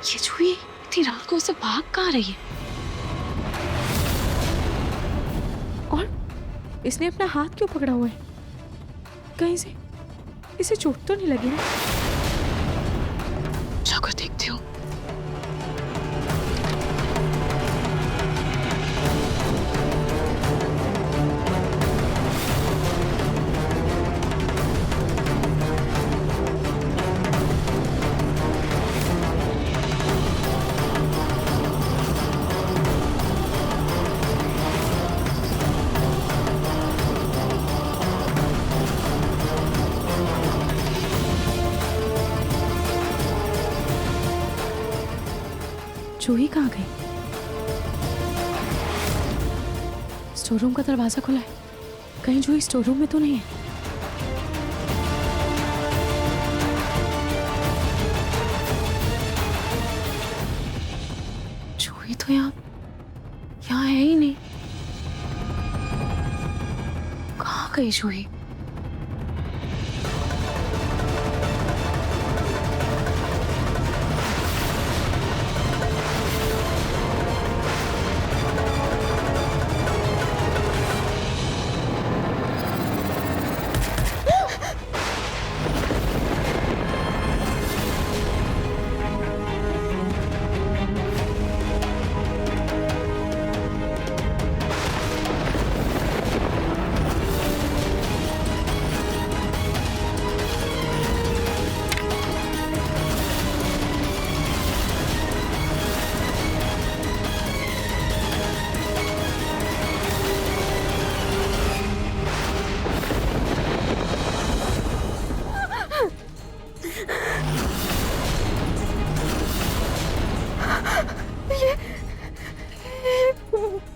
ये जूही इतनी रात को इसे भाग कहाँ रही है? और इसने अपना हाथ क्यों पकड़ा हुआ है? कहीं से इसे चोट तो नहीं लगी ना? जाकर देखती हूँ। जूही कहाँ गई? स्टोर रूम का दरवाजा खुला है, कहीं जूही स्टोर रूम में तो नहीं है? जूही तो यहाँ यहाँ है ही नहीं। कहाँ गई जूही?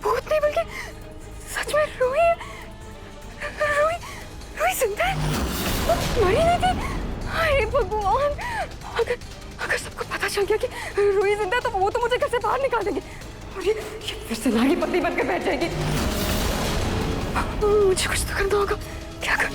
भूत नहीं बल्कि सच में रूही है। रूही रूही जिंदा है, मरी नहीं थी। हाय भगवान, अगर सबको पता चल गया कि रूही जिंदा है तो वो तो मुझे घर से बाहर निकाल देंगे और ये फिर से लागी पत्नी बनकर बैठ जाएगी। मुझे कुछ तो करना होगा। क्या कर?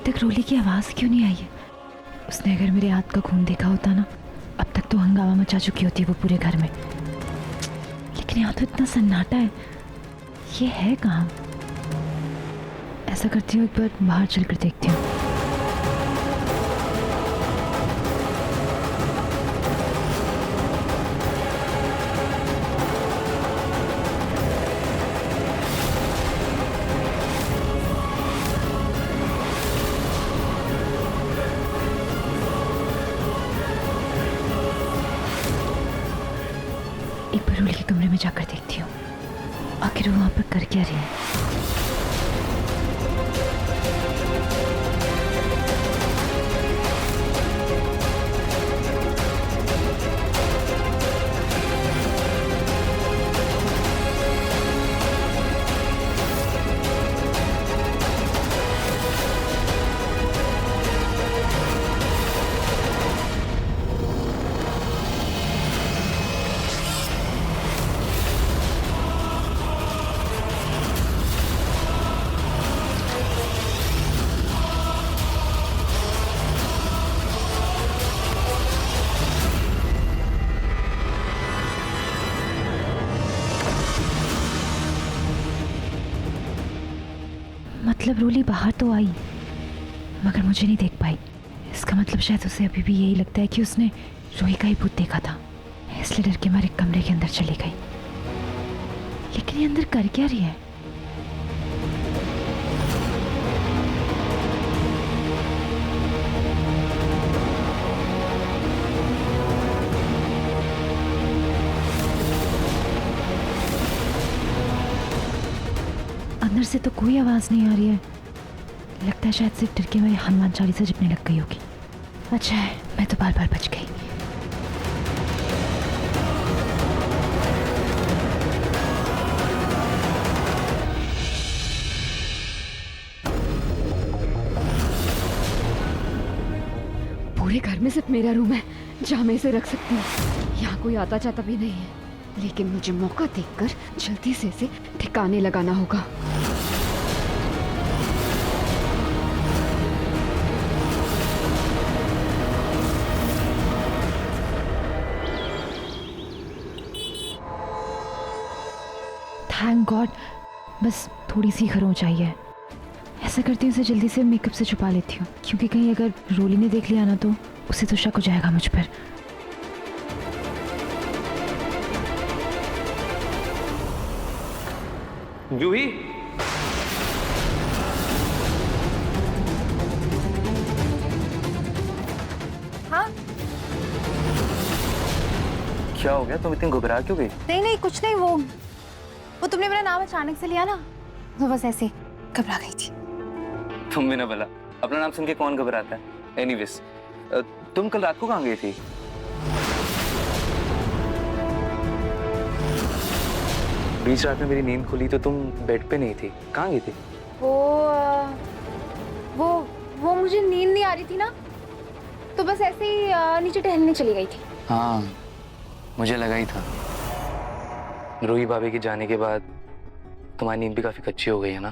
तक रोली की आवाज क्यों नहीं आई है? उसने अगर मेरे हाथ का खून देखा होता ना, अब तक तो हंगामा मचा चुकी होती वो पूरे घर में। लेकिन यहाँ तो इतना सन्नाटा है, ये है कहाँ? ऐसा करती हूँ, एक बार बाहर चलकर देखती हूँ। एक बार रोली के कमरे में जाकर देखती हूँ, आखिर वो वहां पर कर क्या रही है। मतलब रोली बाहर तो आई, मगर मुझे नहीं देख पाई। इसका मतलब शायद उसे अभी भी यही लगता है कि उसने रूही का ही भूत देखा था, इसलिए डर के मारे कमरे के अंदर चली गई। लेकिन ये अंदर कर क्या रही है? अंदर से तो कोई आवाज नहीं आ रही है। लगता है शायद सिर्फ डर के मारे हनुमान चालीसा जपने लग गई होगी। अच्छा है, मैं तो बार बार बच गई। पूरे घर में सिर्फ मेरा रूम है जहाँ मैं इसे रख सकती हूँ। यहाँ कोई आता जाता भी नहीं है, लेकिन मुझे मौका देखकर जल्दी से इसे ठिकाने लगाना होगा। थैंक गॉड, बस थोड़ी सी खरोंच चाहिए। ऐसा करती हूँ, इसे जल्दी से मेकअप से छुपा लेती हूँ, क्योंकि कहीं अगर रोली ने देख लिया ना तो उसे तो शक हो जाएगा मुझ पर। जूही, हाँ? क्या हो गया? तुम इतनी घबरा क्यों गई? नहीं नहीं कुछ नहीं, वो तुमने मेरा नाम अचानक से लिया ना, तो बस ऐसे घबरा गई थी। तुम भी ना भला, अपना नाम सुन के कौन घबराता है? एनीवेज, तुम कल रात को कहाँ गई थी? बीच रात में मेरी नींद खुली तो तुम बेड पे नहीं थी, कहाँ गई थी? वो मुझे नींद नहीं आ रही थी ना, तो बस ऐसे ही नीचे टहलने चली गई थी। हाँ, मुझे लगा ही था। रूही भाभी के जाने के बाद तुम्हारी नींद भी काफी कच्ची हो गई है ना,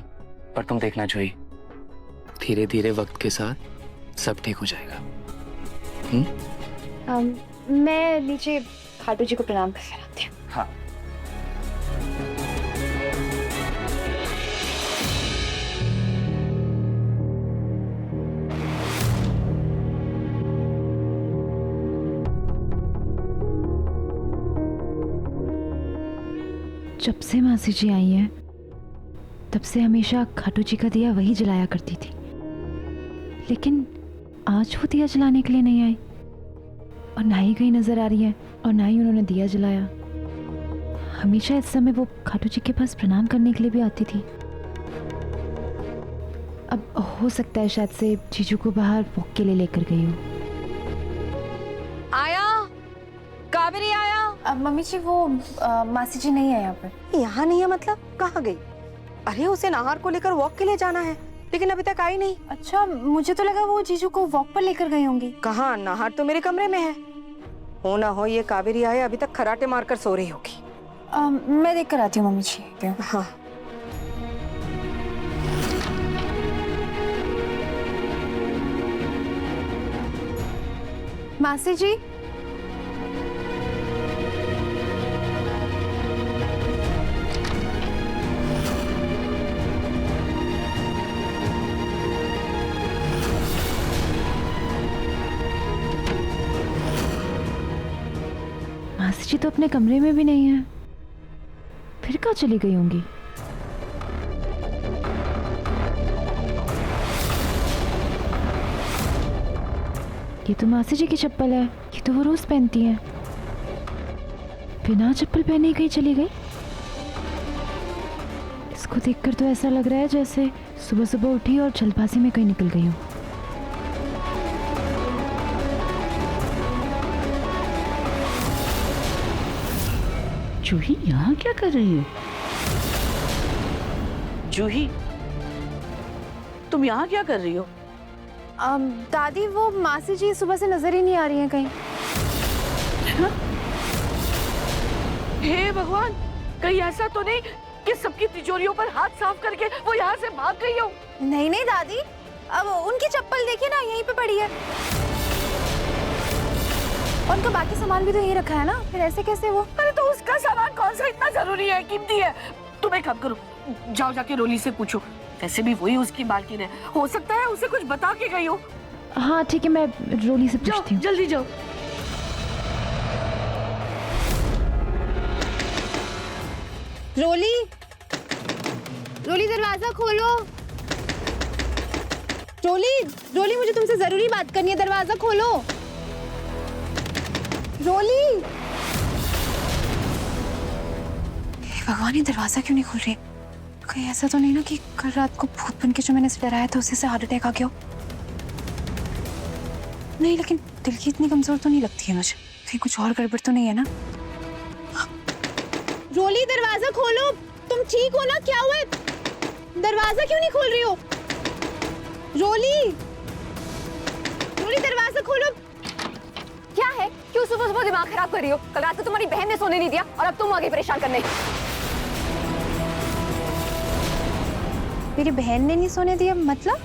पर तुम देखना चाहिए, धीरे धीरे वक्त के साथ सब ठीक हो जाएगा। मैं नीचे खाटू जी को प्रणाम करके आती हूँ। हाँ। जब से मासी जी आई हैं, तब से हमेशा खाटू जी का दिया वही जलाया करती थी, लेकिन आज वो दिया जलाने के लिए नहीं आई, और ना ही कहीं नजर आ रही है, और ना ही उन्होंने दिया जलाया। हमेशा इस समय वो खाटू जी के पास प्रणाम करने के लिए भी आती थी। अब हो सकता है शायद से जीजू को बाहर वॉक के लिए लेकर गई हो। आया, कावेरी आया। अब मम्मी जी वो मासी जी नहीं है यहाँ पर। यहाँ नहीं है मतलब? कहाँ गई? अरे उसे नाहर को लेकर वॉक के लिए जाना है, लेकिन अभी तक आई नहीं। अच्छा, मुझे तो लगा वो जीजू को वॉक पर लेकर गई होंगी। कहाँ, नाहर तो मेरे कमरे में है। हो ना हो ये कावेरी आया अभी तक खराटे मारकर सो रही होगी। मैं देख कर आती हूँ मम्मी जी। हाँ। मासी जी, मासी जी तो अपने कमरे में भी नहीं है, फिर कहाँ चली गई होंगी? ये तो मासी जी की चप्पल है, ये तो वो रोज पहनती है। बिना चप्पल पहने ही कहीं चली गई। इसको देखकर तो ऐसा लग रहा है जैसे सुबह सुबह उठी और जल्दबाजी में कहीं निकल गई हो। जूही यहाँ क्या कर रही है? जूही, तुम यहाँ क्या कर रही हो? दादी वो मासी जी सुबह से नजर ही नहीं आ रही हैं कहीं। हे भगवान, कहीं ऐसा तो नहीं कि सबकी तिजोरियों पर हाथ साफ करके वो यहाँ से भाग गई हो? नहीं नहीं दादी, अब उनकी चप्पल देखिए ना, यहीं पे पड़ी है, और उनका बाकी सामान भी तो यहीं रखा है ना, फिर ऐसे कैसे वो? अरे तो उसका सामान कौन सा इतना जरूरी है, कीमती है? तुम एक काम करो, जाओ जाके रोली से पूछो, वैसे भी वही उसकी मालकिन है, हो सकता है उसे कुछ बता के गई हो। हाँ ठीक है, मैं रोली से जाओ पूछती हूँ। जल्दी जाओ। रोली, रोली दरवाजा खोलो। रोली, रोली मुझे तुमसे जरूरी बात करनी है, दरवाजा खोलो। रोली, हे भगवान, ये दरवाजा क्यों नहीं खुल रही? कहीं ऐसा तो नहीं ना कि कल रात को भूत बन के जो मैंने इसे डराया था उसी से हार्ट अटैक आ गया हो? नहीं, लेकिन दिल की इतनी कमजोर तो नहीं लगती है मुझे। कहीं कुछ और गड़बड़ तो नहीं है ना? रोली दरवाजा खोलो। तुम ठीक हो ना? क्या हुआ है? दरवाजा क्यों नहीं खोल रही हो? रोली, रोली दरवाजा खोलो। क्या है? क्यों सुबह सुबह दिमाग खराब कर रही हो? कल रात को तुम्हारी बहन ने सोने नहीं दिया और अब तुम आगे परेशान करने। मेरी बहन ने नहीं सोने दिया मतलब?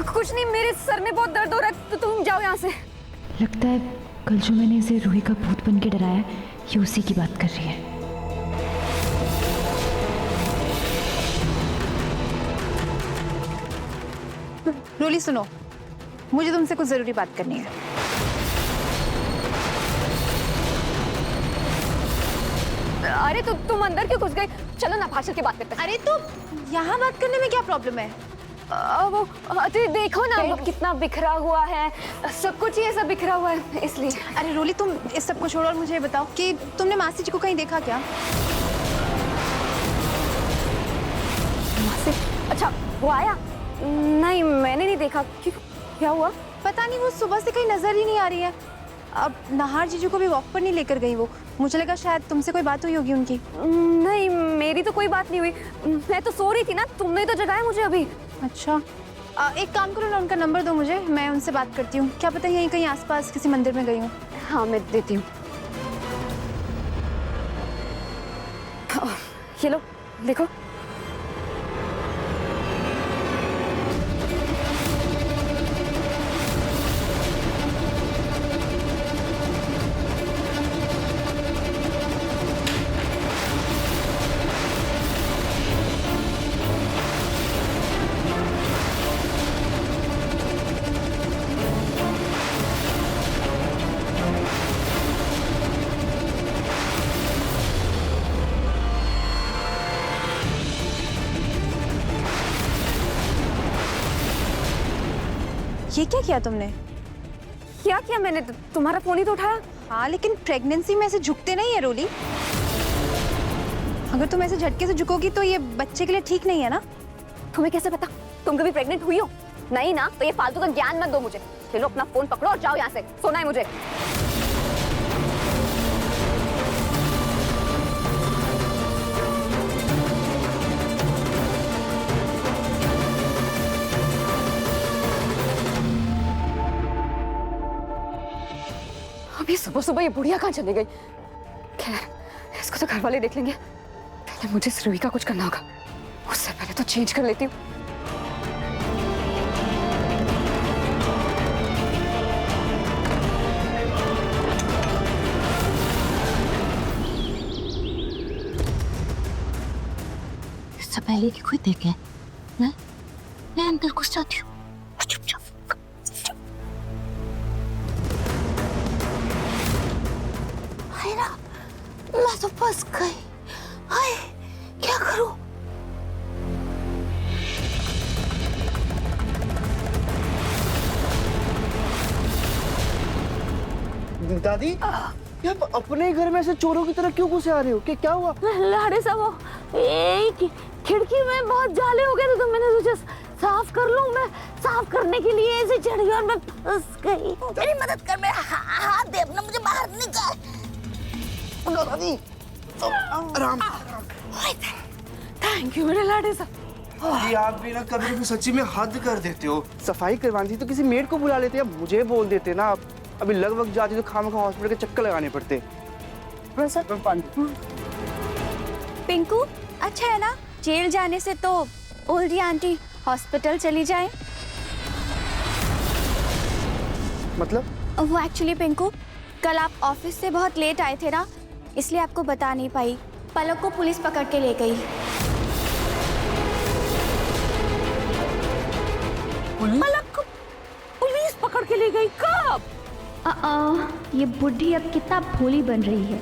कुछ नहीं, मेरे सर में बहुत दर्द हो रहा है, तो तुम जाओ यहाँ से। लगता है कल जो मैंने इसे रूही का भूत बन के डराया, ये उसी की बात कर रही है। रोली सुनो, मुझे तुमसे कुछ जरूरी बात करनी है। अरे तो तुम अंदर क्यों घुस गए? चलो ना बाहर चल के बात करते हैं। अरे तो यहाँ बात करने में क्या प्रॉब्लम है? वो अरे देखो ना कितना बिखरा हुआ है, सब कुछ ही ऐसा बिखरा हुआ है इसलिए। अरे रोली, तुम इस सब को छोड़ो और मुझे ये बताओ कि तुमने मासी जी को कहीं देखा क्या? मासी? अच्छा वो आया? नहीं मैंने नहीं देखा। क्यों, क्या हुआ? पता नहीं, वो सुबह से कहीं नजर ही नहीं आ रही है। अब नाहार जीजू को भी वॉक पर नहीं लेकर गई वो। मुझे लगा शायद तुमसे कोई बात हुई होगी उनकी। नहीं मेरी तो कोई बात नहीं हुई, मैं तो सो रही थी ना, तुमने तो जगाया मुझे अभी। अच्छा, एक काम करो ना, उनका नंबर दो मुझे, मैं उनसे बात करती हूँ। क्या पता यहीं कहीं आसपास किसी मंदिर में गई हूँ। हाँ मैं देती हूँ। ये लो देखो। ये क्या किया तुमने? क्या किया मैंने? तुम्हारा फोन ही तो उठाया। हाँ लेकिन प्रेगनेंसी में ऐसे झुकते नहीं है रोली। अगर तुम ऐसे झटके से झुकोगी तो ये बच्चे के लिए ठीक नहीं है ना। तुम्हें कैसे पता? तुम कभी प्रेग्नेंट हुई हो? नहीं ना, तो ये फालतू का ज्ञान मत दो मुझे। चलो अपना फोन पकड़ो और जाओ यहाँ से, सोना है मुझे। अभी सुबह सुबह ये बुढ़िया कहाँ चली गई? खैर इसको तो घर वाले देख लेंगे, पहले मुझे इस रूही का कुछ करना होगा। उससे पहले तो चेंज कर लेती हूँ। इससे पहले कि कोई देखे मैं अंदर घुस जाती हूँ। चुपचाप। मैं तो फंस गई। हाय क्या करूं? दादी, आप अपने घर में ऐसे चोरों की तरह क्यों घुसे आ रहे हो? क्या हुआ? लाड़े साहब, वो एक खिड़की में बहुत जाले हो गए थे तो मैंने सोचा साफ कर लूं। मैं साफ करने के लिए ऐसे चढ़ी और मैं फंस गई। मेरी मदद कर, मेरा हाथ दे अपना, मुझे बाहर निकाल। दादी आराम। थैंक यू मेरे लाड़े साहब। जी आप भी ना कभी कभी सच्ची में हद कर देते हो। सफाई करवानी थी तो किसी मेड को बुला लेते, या मुझे बोल देते ना। अभी लगभग जाती तो खामखा हॉस्पिटल के चक्कर लगाने पड़ते। पिंकू, अच्छा है ना, जेल जाने से तो ओल्डी आंटी हॉस्पिटल चली जाए। मतलब? वो एक्चुअली पिंकू, कल आप ऑफिस से बहुत लेट आए थे ना, इसलिए आपको बता नहीं पाई। पलक को पुलिस पकड़ के ले गई। पलक को पुलिस पकड़ के ले गई कब? ये बुढ़ी अब कितना भोली बन रही है,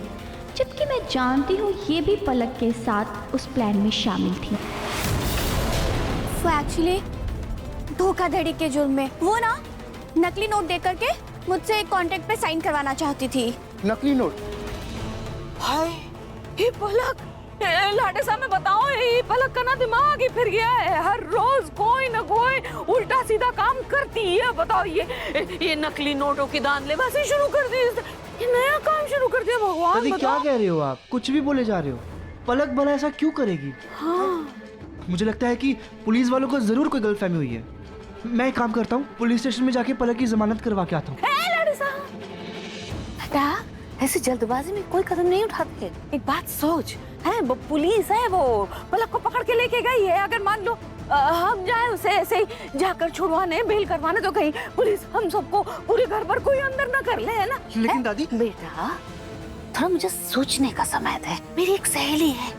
जबकि मैं जानती हूँ ये भी पलक के साथ उस प्लान में शामिल थी। वो एक्चुअली धोखाधड़ी के जुर्म में वो ना नकली नोट दे करके मुझसे एक कॉन्ट्रैक्ट पे साइन करवाना चाहती थी। नकली नोट? हाय ये पलक, लाडे साहब मैं बताओ, ये पलक का ना दिमाग ही फिर गया है। हर रोज कोई ना कोई उल्टा सीधा काम करती है। बताओ ये नकली नोटों की दानलेबाजी शुरू कर दी, ये नया काम शुरू कर दिया। भगवान दादी क्या कह रहे हो आप? कुछ भी बोले जा रहे हो। पलक भला ऐसा क्यों करेगी? हाँ। मुझे लगता है कि पुलिस वालों को जरूर कोई गलतफहमी हुई है। मैं एक काम करता हूँ, पुलिस स्टेशन में जाके पलक की जमानत करवा के आता हूँ। लाडे साहब बेटा, ऐसे जल्दबाजी में कोई कदम नहीं उठाते। एक बात सोच, है वो पुलिस है, वो पलक को पकड़ के लेके गई है। अगर मान लो हम जाए उसे ऐसे ही जाकर छुड़वाने, बेल करवाने, तो कहीं पुलिस हम सबको पूरे घर पर कोई अंदर ना कर ले, है ना? लेकिन दादी बेटा थोड़ा मुझे सोचने का समय दे। मेरी एक सहेली है,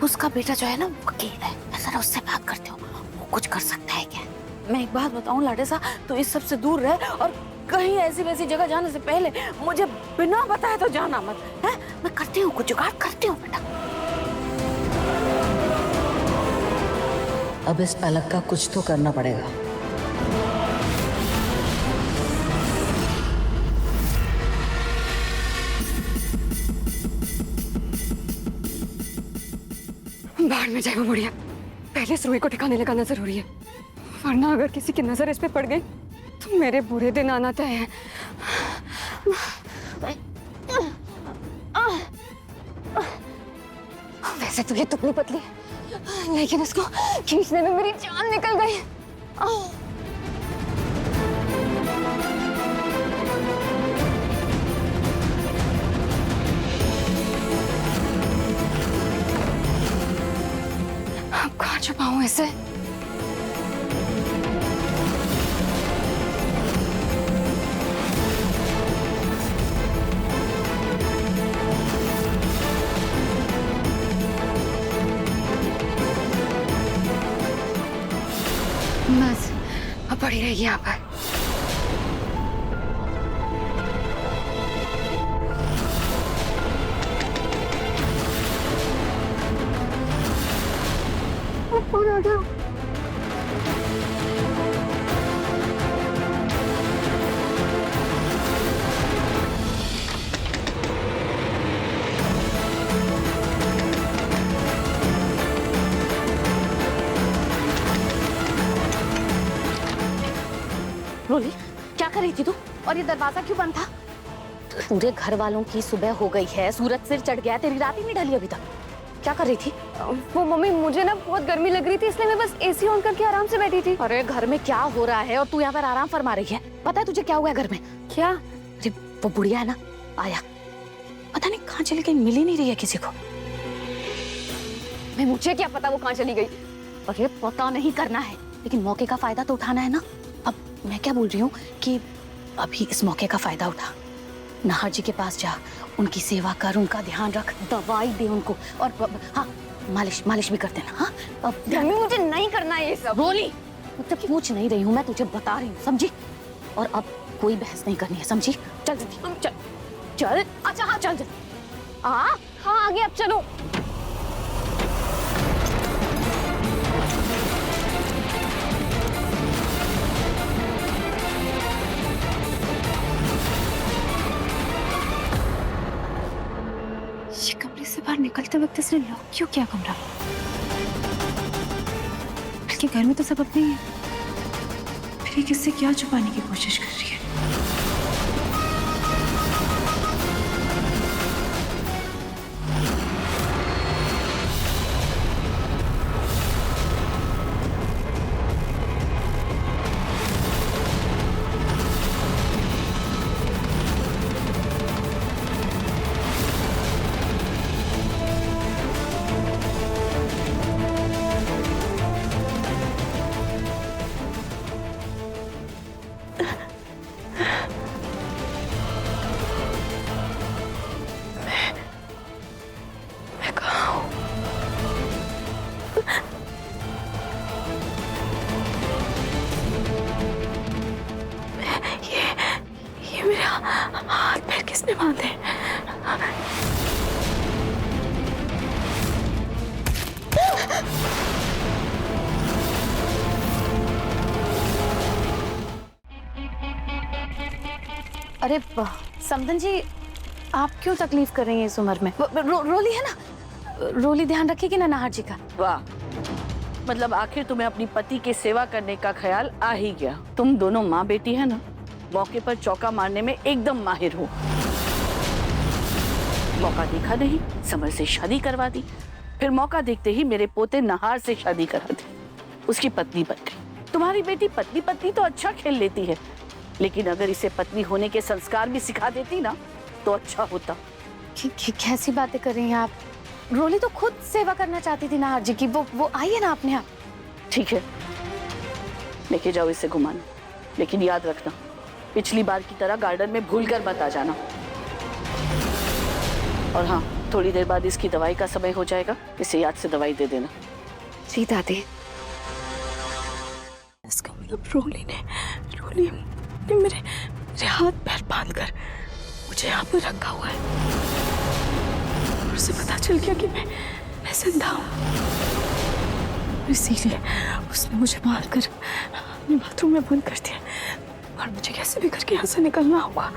उसका बेटा जो है ना वकील है, मैं जरा उससे बात करती हूँ, वो कुछ कर सकता है क्या? मैं एक बात बताऊँ लाडे साहब, तो इस सब से दूर रहे और कहीं ऐसी वैसी जगह जाने से पहले मुझे बिना बताए तो जाना मत, है? मैं करती हूँ, कुछ जुगाड़ करती हूँ बेटा। अब इस पलक का कुछ तो करना पड़ेगा। बाहर में जाए वो बुढ़िया, पहले इस रुई को ठिकाने लगाना जरूरी है, वरना अगर किसी की नजर इस पे पड़ गई तो मेरे बुरे दिन आना तय है। वैसे तो ये दुबली पतली है, लेकिन इसको खींचने में मेरी जान निकल गई। अब कहाँ छुपाऊं इसे? बस अब पड़ी रहेगी यहाँ पर। रोली क्या कर रही थी तू? और ये दरवाजा क्यों बंद था? पूरे घर वालों की सुबह हो गई है, सूरज सिर चढ़ गया, तेरी रात ही नहीं ढली अभी तक। क्या कर रही थी? वो मम्मी, मुझे ना बहुत गर्मी लग रही थी, इसलिए मैं बस एसी ऑन करके आराम से बैठी थी। अरे घर में क्या हो रहा है और तू यहाँ पर आराम फरमा रही है? पता है तुझे क्या हुआ है घर में? क्या? अरे वो बुढ़िया है ना, आया, पता नहीं कहाँ चली गई, मिल ही नहीं रही है किसी को। मैं, मुझे क्या पता वो कहाँ चली गई? अरे पता नहीं करना है, लेकिन मौके का फायदा तो उठाना है ना। अब मैं क्या बोल रही हूँ कि अभी इस मौके का फायदा उठा, नाहर जी के पास जा, उनकी सेवा कर, उनका ध्यान रख, दवाई दे उनको, और हाँ मालिश भी कर देना। हाँ अब मम्मी, मुझे नहीं करना ये सब। रोली मुझसे पूछ नहीं रही हूँ, मैं तुझे बता रही हूँ, समझी? और अब कोई बहस नहीं करनी है, समझी? चल जल्दी चल चल। अच्छा हाँ चल चल। हाँ आगे अब चलो। ये कमरे से बाहर निकलते वक्त इसने लॉक क्यों किया कमरा? बल्कि घर में तो सब अपने ही है, फिर ये किससे क्या छुपाने की कोशिश कर रही है? किसने बांधे? अरे समदन जी, आप क्यों तकलीफ कर रही हैं इस उम्र में? रोली है ना, रोली ध्यान रखेगी ना नाहर जी का। वाह, मतलब आखिर तुम्हें अपनी पति की सेवा करने का ख्याल आ ही गया। तुम दोनों माँ बेटी है ना, मौके पर चौका मारने में एकदम माहिर हो। मौका देखा नहीं, समर से शादी करवा दी, फिर मौका देखते ही मेरे पोते नहार से शादी करा दी, उसकी पत्नी बन गई। तुम्हारी बेटी पत्नी पत्नी तो अच्छा खेल लेती है, लेकिन अगर इसे पत्नी होने के संस्कार भी सिखा देती ना तो अच्छा होता। कैसी बातें कर रही हैं आप? रोली तो खुद सेवा करना चाहती थी नाहर जी की, वो आई है ना अपने आप। ठीक है, लेके जाओ इसे घुमाने, लेकिन याद रखना पिछली बार की तरह गार्डन में भूलकर मत आ जाना। और हाँ, थोड़ी देर बाद इसकी दवाई का समय हो जाएगा, इसे याद से दवाई दे देना। जी दादी। इसका मतलब रोली ने मेरे हाथ पैर बांधकर मुझे यहाँ पर रखा हुआ है और उसे पता चल गया कि मैं जिंदा हूँ, इसीलिए उसने मुझे मारकर अपने बाथरूम में बंद कर दिया और मुझे कैसे भी करके यहाँ से निकलना होगा।